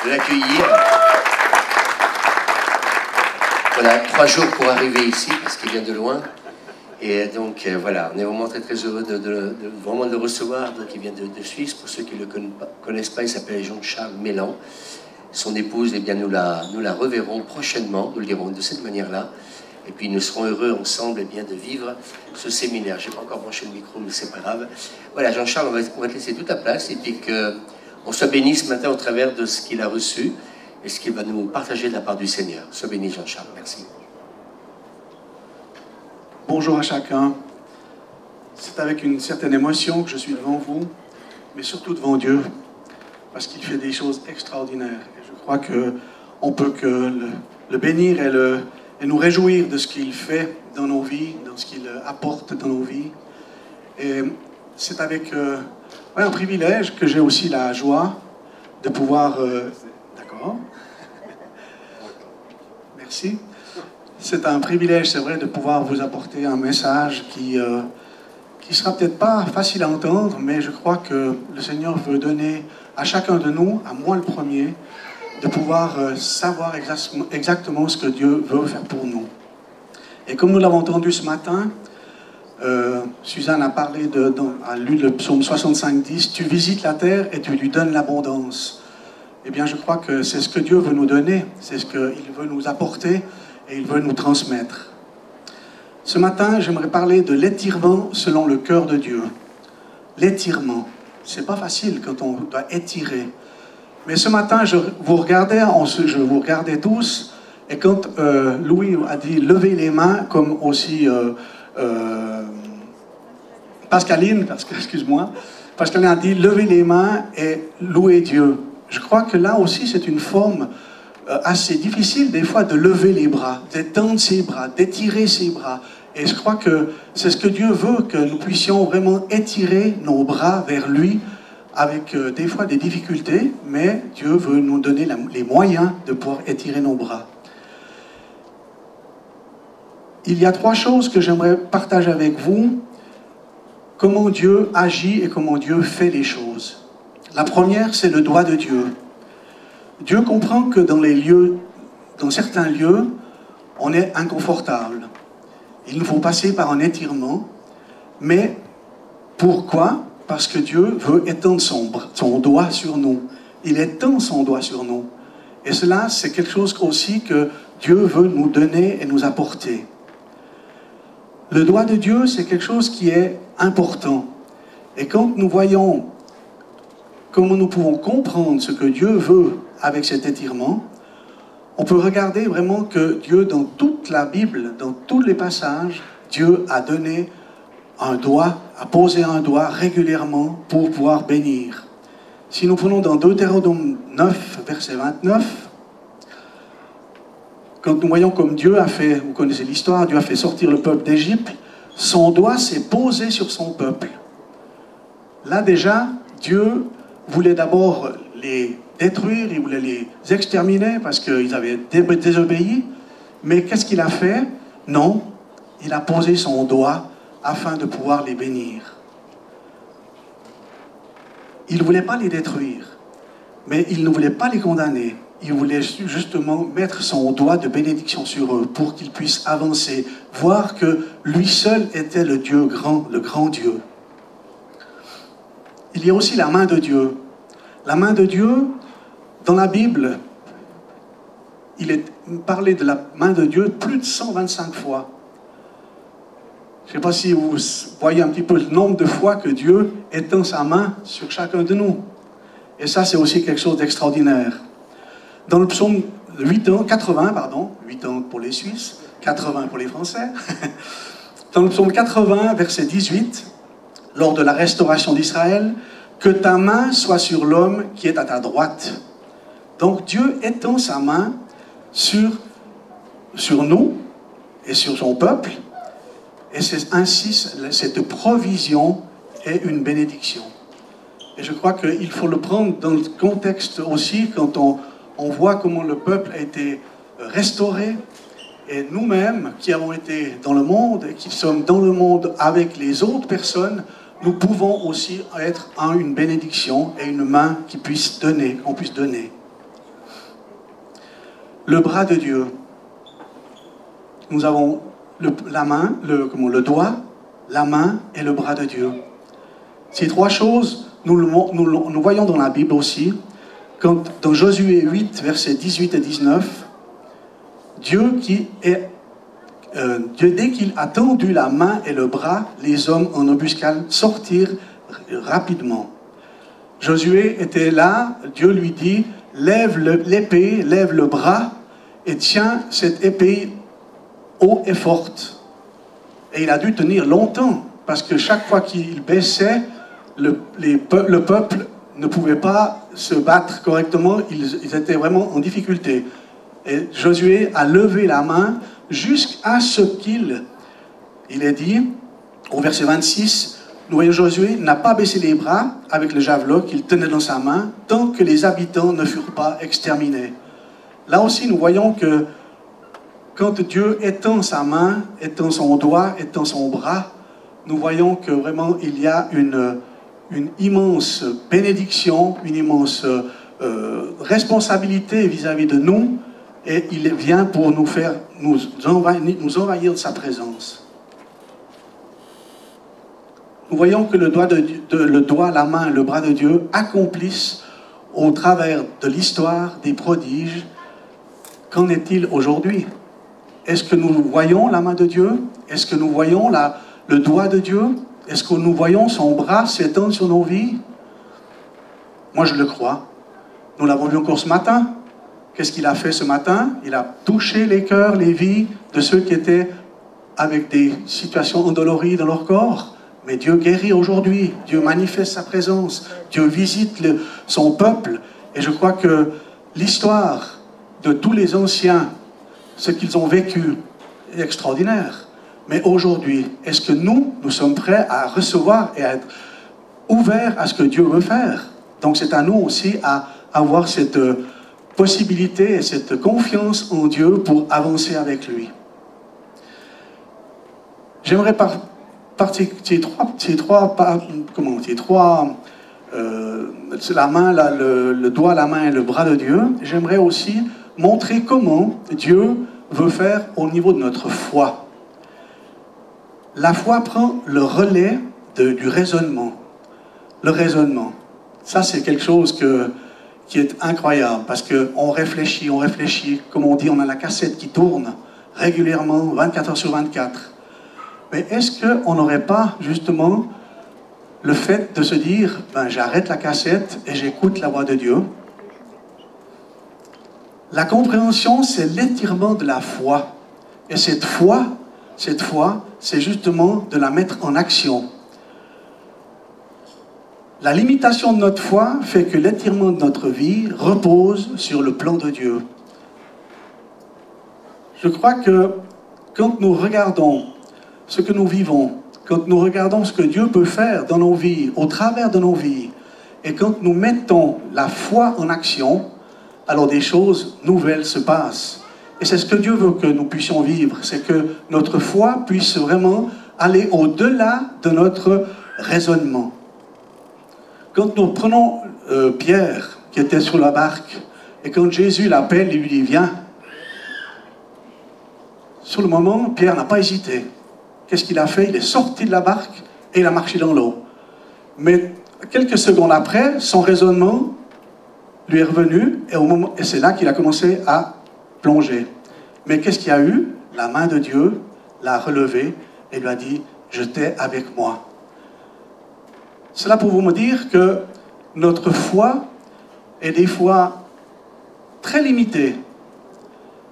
de l'accueillir. Voilà, 3 jours pour arriver ici, parce qu'il vient de loin. Et donc, voilà, on est vraiment très heureux vraiment de le recevoir. Donc, il vient de Suisse. Pour ceux qui ne le connaissent pas, il s'appelle Jean-Charles Mélan. Son épouse, eh bien, nous la reverrons prochainement, nous le dirons de cette manière-là. Et puis, nous serons heureux ensemble, eh bien, de vivre ce séminaire. Je n'ai pas encore branché le micro, mais c'est pas grave. Voilà, Jean-Charles, on va te laisser toute ta place. Et puis, qu'on soit béni ce matin au travers de ce qu'il a reçu et ce qu'il va nous partager de la part du Seigneur. Sois béni, Jean-Charles. Merci. Bonjour à chacun. C'est avec une certaine émotion que je suis devant vous, mais surtout devant Dieu, parce qu'il fait des choses extraordinaires. Et je crois qu'on peut que le bénir et nous réjouir de ce qu'il fait dans nos vies, dans ce qu'il apporte dans nos vies. Et c'est avec un privilège que j'ai aussi la joie de pouvoir... D'accord. Merci. C'est un privilège, c'est vrai, de pouvoir vous apporter un message qui sera peut-être pas facile à entendre, mais je crois que le Seigneur veut donner à chacun de nous, à moi le premier, de pouvoir savoir exactement ce que Dieu veut faire pour nous. Et comme nous l'avons entendu ce matin, Suzanne a parlé a lu le psaume 65:10, « Tu visites la terre et tu lui donnes l'abondance ». Eh bien, je crois que c'est ce que Dieu veut nous donner, c'est ce qu'il veut nous apporter, et il veut nous transmettre. Ce matin, j'aimerais parler de l'étirement selon le cœur de Dieu. L'étirement, c'est pas facile quand on doit étirer. Mais ce matin, je vous regardais tous, et quand Louis a dit « levez les mains », comme aussi Pascaline a dit « levez les mains et louez Dieu ». Je crois que là aussi, c'est une forme assez difficile des fois de lever les bras, d'étendre ses bras, d'étirer ses bras. Et je crois que c'est ce que Dieu veut, que nous puissions vraiment étirer nos bras vers lui avec des fois des difficultés, mais Dieu veut nous donner les moyens de pouvoir étirer nos bras. Il y a 3 choses que j'aimerais partager avec vous, comment Dieu agit et comment Dieu fait les choses. La première, c'est le doigt de Dieu. Dieu comprend que dans certains lieux, on est inconfortable. Il nous faut passer par un étirement. Mais pourquoi? Parce que Dieu veut étendre son doigt sur nous. Il étend son doigt sur nous. Et cela, c'est quelque chose aussi que Dieu veut nous donner et nous apporter. Le doigt de Dieu, c'est quelque chose qui est important. Et quand nous voyons comment nous pouvons comprendre ce que Dieu veut avec cet étirement, on peut regarder vraiment que Dieu, dans toute la Bible, dans tous les passages, Dieu a donné un doigt, a posé un doigt régulièrement pour pouvoir bénir. Si nous prenons dans Deutéronome 9, verset 29, quand nous voyons comme Dieu a fait, vous connaissez l'histoire, Dieu a fait sortir le peuple d'Égypte, son doigt s'est posé sur son peuple. Là déjà, Dieu voulait d'abord les détruire, il voulait les exterminer parce qu'ils avaient désobéi. Mais qu'est-ce qu'il a fait? Non, il a posé son doigt afin de pouvoir les bénir. Il ne voulait pas les détruire, mais il ne voulait pas les condamner. Il voulait justement mettre son doigt de bénédiction sur eux pour qu'ils puissent avancer, voir que lui seul était le Dieu grand, le grand Dieu. Il y a aussi la main de Dieu. La main de Dieu, dans la Bible, il est parlé de la main de Dieu plus de 125 fois. Je ne sais pas si vous voyez un petit peu le nombre de fois que Dieu étend sa main sur chacun de nous. Et ça, c'est aussi quelque chose d'extraordinaire. Dans le psaume 80, 8 pour les Suisses, 80 pour les Français, dans le psaume 80, verset 18, lors de la restauration d'Israël, « Que ta main soit sur l'homme qui est à ta droite. » Donc Dieu étend sa main sur nous et sur son peuple, et c'est ainsi cette provision est une bénédiction. Et je crois qu'il faut le prendre dans le contexte aussi, quand on voit comment le peuple a été restauré, et nous-mêmes qui avons été dans le monde, et qui sommes dans le monde avec les autres personnes, nous pouvons aussi être une bénédiction et une main qu'on puisse donner. le bras de Dieu. Nous avons la main, le doigt, la main et le bras de Dieu. Ces trois choses, nous voyons dans la Bible aussi, quand dans Josué 8, versets 18 et 19, Dieu, dès qu'il a tendu la main et le bras, les hommes en embuscade sortirent rapidement. Josué était là, Dieu lui dit, lève l'épée, lève le bras et tiens cette épée haut et forte. Et il a dû tenir longtemps, parce que chaque fois qu'il baissait, le peuple ne pouvait pas se battre correctement, ils étaient vraiment en difficulté. Et Josué a levé la main jusqu'à ce qu'il est dit, au verset 26, nous voyons Josué n'a pas baissé les bras avec le javelot qu'il tenait dans sa main, tant que les habitants ne furent pas exterminés. Là aussi, nous voyons que quand Dieu étend sa main, étend son doigt, étend son bras, nous voyons que vraiment il y a une immense bénédiction, une immense responsabilité vis-à-vis de nous, et il vient pour nous envahir de sa présence. Nous voyons que le doigt, la main, le bras de Dieu accomplissent au travers de l'histoire des prodiges. Qu'en est-il aujourd'hui? Est-ce que nous voyons la main de Dieu? Est-ce que nous voyons le doigt de Dieu? Est-ce que nous voyons son bras s'étendre sur nos vies? Moi, je le crois. Nous l'avons vu encore ce matin. Qu'est-ce qu'il a fait ce matin? Il a touché les cœurs, les vies de ceux qui étaient avec des situations endolories dans leur corps. Mais Dieu guérit aujourd'hui. Dieu manifeste sa présence. Dieu visite son peuple. Et je crois que l'histoire de tous les anciens, ce qu'ils ont vécu, est extraordinaire. Mais aujourd'hui, est-ce que nous sommes prêts à recevoir et à être ouverts à ce que Dieu veut faire? Donc c'est à nous aussi à avoir cette possibilité et cette confiance en Dieu pour avancer avec lui. J'aimerais la main, le doigt, la main et le bras de Dieu, j'aimerais aussi montrer comment Dieu veut faire au niveau de notre foi. La foi prend le relais du raisonnement. Le raisonnement, ça c'est quelque chose qui est incroyable, parce qu'on réfléchit, comme on dit, on a la cassette qui tourne régulièrement, 24 heures sur 24. Mais est-ce qu'on n'aurait pas justement le fait de se dire, j'arrête la cassette et j'écoute la voix de Dieu? La compréhension, c'est l'étirement de la foi. Et cette foi, c'est justement de la mettre en action. La limitation de notre foi fait que l'étirement de notre vie repose sur le plan de Dieu. Je crois que quand nous regardons ce que nous vivons, quand nous regardons ce que Dieu peut faire dans nos vies, au travers de nos vies, et quand nous mettons la foi en action, alors des choses nouvelles se passent. Et c'est ce que Dieu veut que nous puissions vivre, c'est que notre foi puisse vraiment aller au-delà de notre raisonnement. Quand nous prenons Pierre, qui était sur la barque, et quand Jésus l'appelle, il lui dit « Viens ». Sur le moment, Pierre n'a pas hésité. Qu'est-ce qu'il a fait? Il est sorti de la barque et il a marché dans l'eau. Mais quelques secondes après, son raisonnement lui est revenu et c'est là qu'il a commencé à plonger. Mais qu'est-ce qu'il y a eu? La main de Dieu l'a relevé et lui a dit « Je t'ai avec moi ». Cela pour vous me dire que notre foi est des fois très limitée.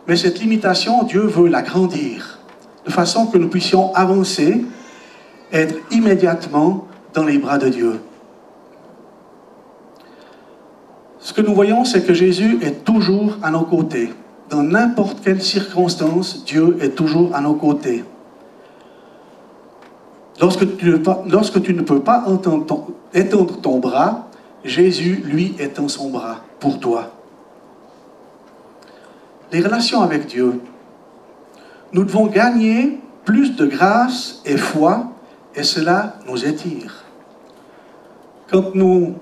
Mais cette limitation, Dieu veut l'agrandir, de façon que nous puissions avancer, être immédiatement dans les bras de Dieu. Ce que nous voyons, c'est que Jésus est toujours à nos côtés. Dans n'importe quelle circonstance, Dieu est toujours à nos côtés. Lorsque tu ne peux pas étendre ton bras, Jésus, lui, étend son bras pour toi. Les relations avec Dieu. Nous devons gagner plus de grâce et foi, et cela nous étire. Quand nous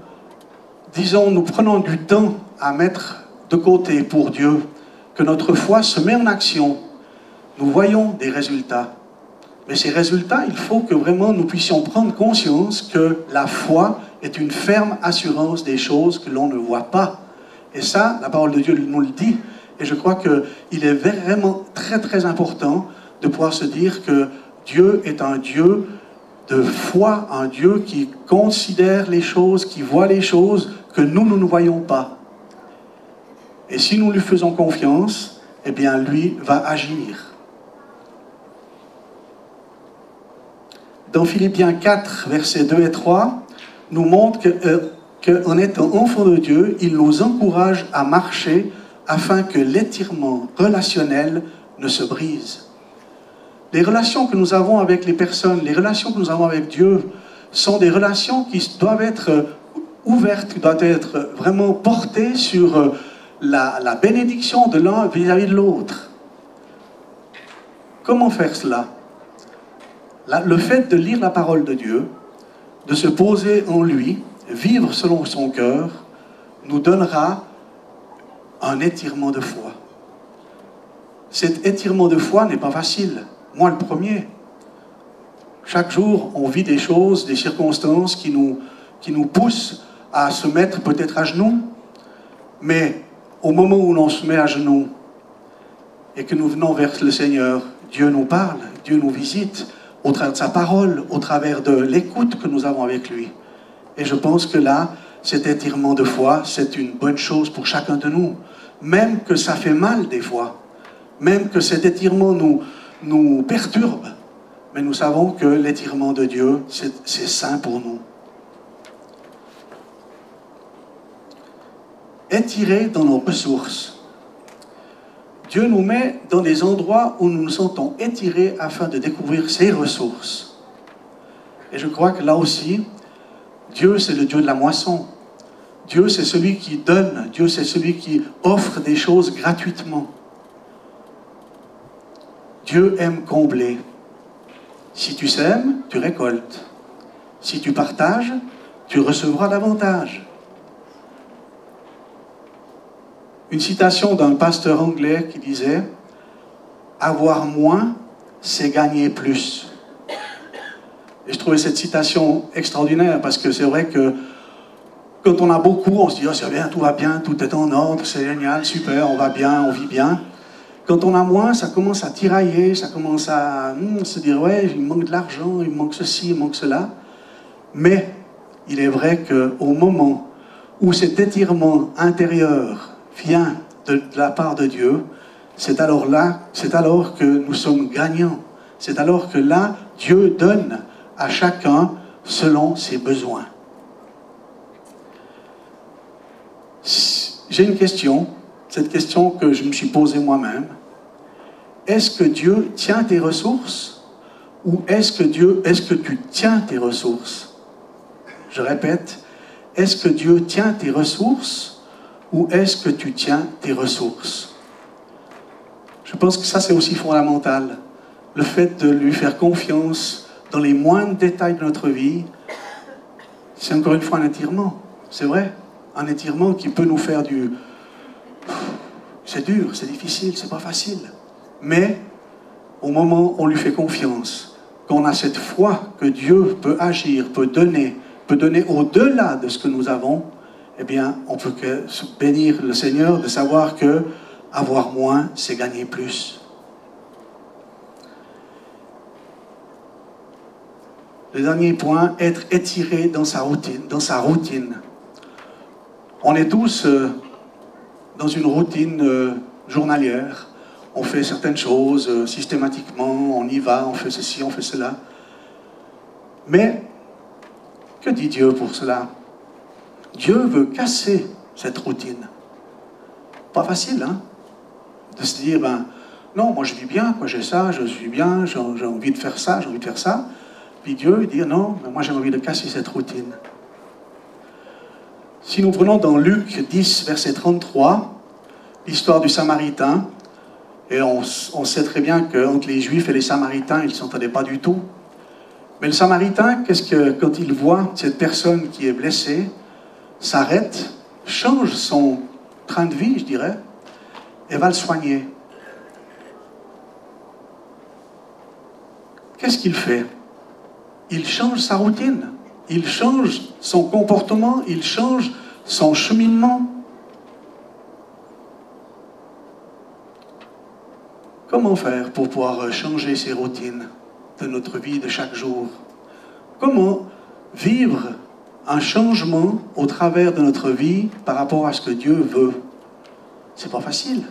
prenons du temps à mettre de côté pour Dieu, que notre foi se met en action, nous voyons des résultats. Mais ces résultats, il faut que vraiment nous puissions prendre conscience que la foi est une ferme assurance des choses que l'on ne voit pas. Et ça, la parole de Dieu nous le dit. Et je crois qu'il est vraiment très très important de pouvoir se dire que Dieu est un Dieu de foi, un Dieu qui considère les choses, qui voit les choses que nous ne voyons pas. Et si nous lui faisons confiance, eh bien lui va agir. Dans Philippiens 4, versets 2 et 3, nous montre qu'en étant enfants de Dieu, il nous encourage à marcher afin que l'étirement relationnel ne se brise. Les relations que nous avons avec les personnes, les relations que nous avons avec Dieu, sont des relations qui doivent être ouvertes, qui doivent être vraiment portées sur la bénédiction de l'un vis-à-vis de l'autre. Comment faire cela? Le fait de lire la parole de Dieu, de se poser en lui, vivre selon son cœur, nous donnera un étirement de foi. Cet étirement de foi n'est pas facile. Moi, le premier. Chaque jour, on vit des choses, des circonstances qui nous poussent à se mettre peut-être à genoux. Mais au moment où l'on se met à genoux et que nous venons vers le Seigneur, Dieu nous parle, Dieu nous visite, au travers de sa parole, au travers de l'écoute que nous avons avec lui. Et je pense que là, cet étirement de foi, c'est une bonne chose pour chacun de nous. Même que ça fait mal des fois, même que cet étirement nous perturbe, mais nous savons que l'étirement de Dieu, c'est sain pour nous. Étirer dans nos ressources. Dieu nous met dans des endroits où nous nous sentons étirés afin de découvrir ses ressources. Et je crois que là aussi, Dieu, c'est le Dieu de la moisson. Dieu, c'est celui qui donne. Dieu, c'est celui qui offre des choses gratuitement. Dieu aime combler. Si tu sèmes, tu récoltes. Si tu partages, tu recevras davantage. Une citation d'un pasteur anglais qui disait « Avoir moins, c'est gagner plus ». Et je trouvais cette citation extraordinaire parce que c'est vrai que quand on a beaucoup, on se dit « Oh, c'est bien, tout va bien, tout est en ordre, c'est génial, super, on va bien, on vit bien ». Quand on a moins, ça commence à tirailler, ça commence à se dire « Ouais, il me manque de l'argent, il me manque ceci, il me manque cela ». Mais il est vrai qu'au moment où cet étirement intérieur vient de la part de Dieu, c'est alors que nous sommes gagnants. C'est alors que là, Dieu donne à chacun selon ses besoins. J'ai une question, cette question que je me suis posée moi-même. Est-ce que Dieu tient tes ressources ou est-ce que tu tiens tes ressources? Je répète, est-ce que Dieu tient tes ressources ou est-ce que tu tiens tes ressources? Je pense que ça, c'est aussi fondamental. Le fait de lui faire confiance dans les moindres détails de notre vie, c'est encore une fois un étirement. C'est vrai, un étirement qui peut nous faire du... C'est dur, c'est difficile, c'est pas facile. Mais au moment où on lui fait confiance, qu'on a cette foi que Dieu peut agir, peut donner au-delà de ce que nous avons, eh bien, on peut que bénir le Seigneur de savoir que avoir moins, c'est gagner plus. Le dernier point, être étiré dans sa routine. On est tous dans une routine journalière. On fait certaines choses systématiquement, on y va, on fait ceci, on fait cela. Mais, que dit Dieu pour cela? Dieu veut casser cette routine. Pas facile, hein? De se dire, non, moi je vis bien, quoi, j'ai ça, je suis bien, j'ai envie de faire ça, j'ai envie de faire ça. Puis Dieu dit, non, mais moi j'ai envie de casser cette routine. Si nous prenons dans Luc 10, verset 33, l'histoire du Samaritain, et on sait très bien qu'entre les Juifs et les Samaritains, ils ne s'entendaient pas du tout. Mais le Samaritain, quand il voit cette personne qui est blessée, s'arrête, change son train de vie, je dirais, et va le soigner. Qu'est-ce qu'il fait? Il change sa routine, il change son comportement, il change son cheminement. Comment faire pour pouvoir changer ces routines de notre vie de chaque jour? Comment vivre un changement au travers de notre vie par rapport à ce que Dieu veut? C'est pas facile.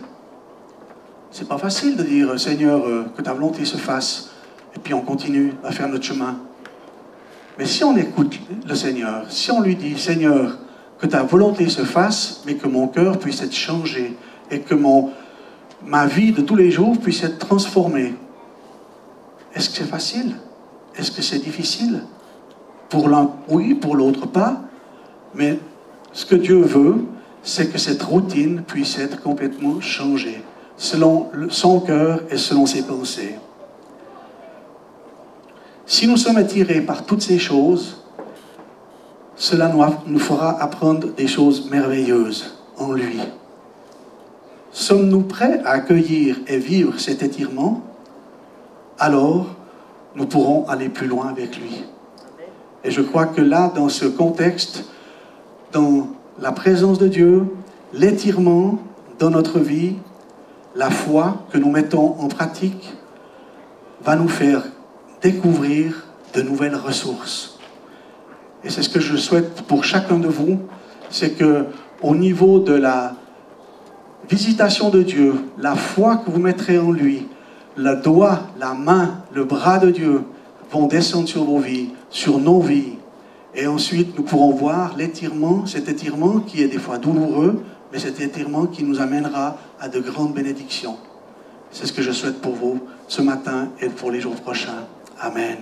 C'est pas facile de dire, Seigneur, que ta volonté se fasse, et puis on continue à faire notre chemin. Mais si on écoute le Seigneur, si on lui dit, Seigneur, que ta volonté se fasse, mais que mon cœur puisse être changé, et que ma vie de tous les jours puisse être transformée. Est-ce que c'est facile? Est-ce que c'est difficile? Pour l'un, oui, pour l'autre, pas. Mais ce que Dieu veut, c'est que cette routine puisse être complètement changée, selon son cœur et selon ses pensées. Si nous sommes attirés par toutes ces choses, cela nous fera apprendre des choses merveilleuses en lui. Sommes-nous prêts à accueillir et vivre cet étirement? Alors, nous pourrons aller plus loin avec lui. Et je crois que là, dans ce contexte, dans la présence de Dieu, l'étirement dans notre vie, la foi que nous mettons en pratique, va nous faire découvrir de nouvelles ressources. Et c'est ce que je souhaite pour chacun de vous, c'est que au niveau de la visitation de Dieu, la foi que vous mettrez en lui, le doigt, la main, le bras de Dieu vont descendre sur vos vies, sur nos vies. Et ensuite, nous pourrons voir l'étirement, cet étirement qui est des fois douloureux, mais cet étirement qui nous amènera à de grandes bénédictions. C'est ce que je souhaite pour vous ce matin et pour les jours prochains. Amen.